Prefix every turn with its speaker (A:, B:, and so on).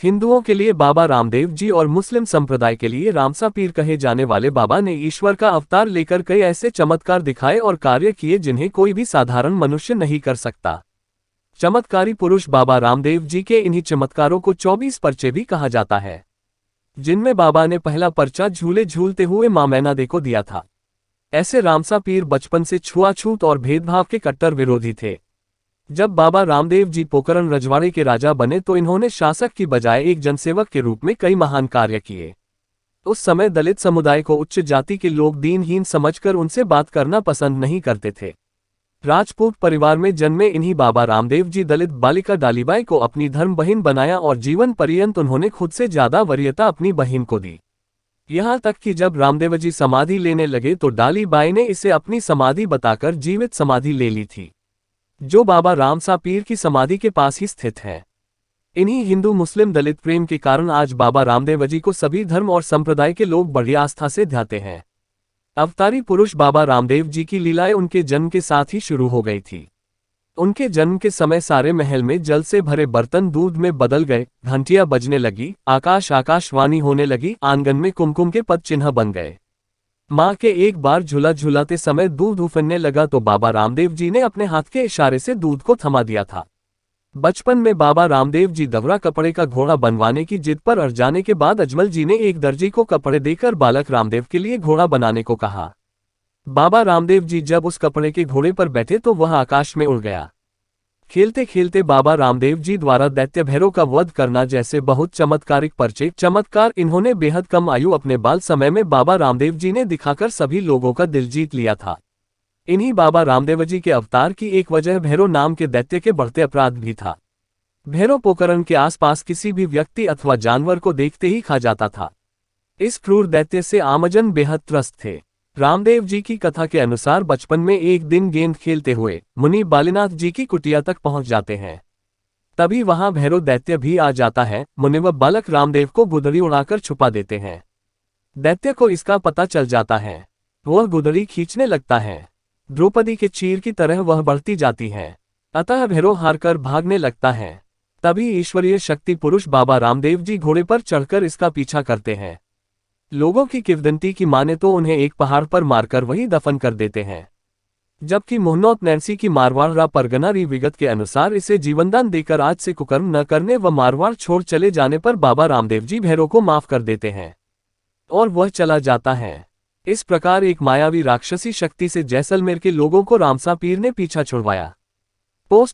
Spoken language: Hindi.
A: हिंदुओं के लिए बाबा रामदेव जी और मुस्लिम संप्रदाय के लिए रामसा पीर कहे जाने वाले बाबा ने ईश्वर का अवतार लेकर कई ऐसे चमत्कार दिखाए और कार्य किए जिन्हें कोई भी साधारण मनुष्य नहीं कर सकता। चमत्कारी पुरुष बाबा रामदेव जी के इन्हीं चमत्कारों को 24 परचे भी कहा जाता है, जिनमें बाबा ने पहला परचा झूले झूलते हुए मां मैना दे को दिया था। ऐसे रामसा पीर बचपन से छुआछूत और भेदभाव के कट्टर विरोधी थे। जब बाबा रामदेव जी पोकरण रजवाड़े के राजा बने तो इन्होंने शासक की बजाय एक जनसेवक के रूप में कई महान कार्य किए। उस समय दलित समुदाय को उच्च जाति के लोग दीनहीन समझकर उनसे बात करना पसंद नहीं करते थे। राजपूत परिवार में जन्मे इन्हीं बाबा रामदेव जी दलित बालिका डालीबाई को अपनी धर्म बहन बनाया और जीवन पर्यंत उन्होंने खुद से ज्यादा वरीयता अपनी बहन को दी। यहाँ तक कि जब रामदेव जी समाधि लेने लगे तो डालीबाई ने इसे अपनी समाधि बताकर जीवित समाधि ले ली थी, जो बाबा रामसा पीर की समाधि के पास ही स्थित है। इन्हीं हिंदू मुस्लिम दलित प्रेम के कारण आज बाबा रामदेव जी को सभी धर्म और संप्रदाय के लोग बड़ी आस्था से ध्याते हैं। अवतारी पुरुष बाबा रामदेव जी की लीलाएं उनके जन्म के साथ ही शुरू हो गई थी। उनके जन्म के समय सारे महल में जल से भरे बर्तन दूध में बदल गए, घंटियां बजने लगी, आकाशवाणी होने लगी, आंगन में कुमकुम के पद चिन्ह बन गए। माँ के एक बार झूला झूलाते समय दूध उफनने लगा तो बाबा रामदेव जी ने अपने हाथ के इशारे से दूध को थमा दिया था। बचपन में बाबा रामदेव जी दवरा कपड़े का घोड़ा बनवाने की जिद पर अड़ जाने के बाद अजमल जी ने एक दर्जी को कपड़े देकर बालक रामदेव के लिए घोड़ा बनाने को कहा। बाबा रामदेव जी जब उस कपड़े के घोड़े पर बैठे तो वह आकाश में उड़ गया। खेलते खेलते बाबा रामदेव जी द्वारा दैत्य भैरव का वध करना जैसे बहुत चमत्कारिक चमत्कार इन्होंने बेहद कम आयु अपने बाल समय में बाबा रामदेव जी ने दिखाकर सभी लोगों का दिल जीत लिया था। इन्हीं बाबा रामदेव जी के अवतार की एक वजह भैरव नाम के दैत्य के बढ़ते अपराध भी था। भैरव पोकरण के आसपास किसी भी व्यक्ति अथवा जानवर को देखते ही खा जाता था। इस क्रूर दैत्य से आमजन बेहद त्रस्त थे। रामदेव जी की कथा के अनुसार बचपन में एक दिन गेंद खेलते हुए मुनि बालीनाथ जी की कुटिया तक पहुंच जाते हैं। तभी वहां भैरव दैत्य भी आ जाता है। मुनि व बालक रामदेव को गुदड़ी उड़ाकर छुपा देते हैं। दैत्य को इसका पता चल जाता है। वह गुदड़ी खींचने लगता है। द्रौपदी के चीर की तरह वह बढ़ती जाती है, अतः भैरव हारकर भागने लगता है। तभी ईश्वरीय शक्ति पुरुष बाबा रामदेव जी घोड़े पर चढ़कर इसका पीछा करते हैं। लोगों की किंवदंती की माने तो उन्हें एक पहाड़ पर मारकर वही दफन कर देते हैं, जबकि मोहनौत नैन्सी की मारवाड़ परगना री विगत के अनुसार इसे जीवनदान देकर आज से कुकर्म न करने व मारवाड़ छोड़ चले जाने पर बाबा रामदेव जी भैरव को माफ कर देते हैं और वह चला जाता है। इस प्रकार एक मायावी राक्षसी शक्ति से जैसलमेर के लोगों को रामसा पीर ने पीछा छुड़वाया। पोस्ट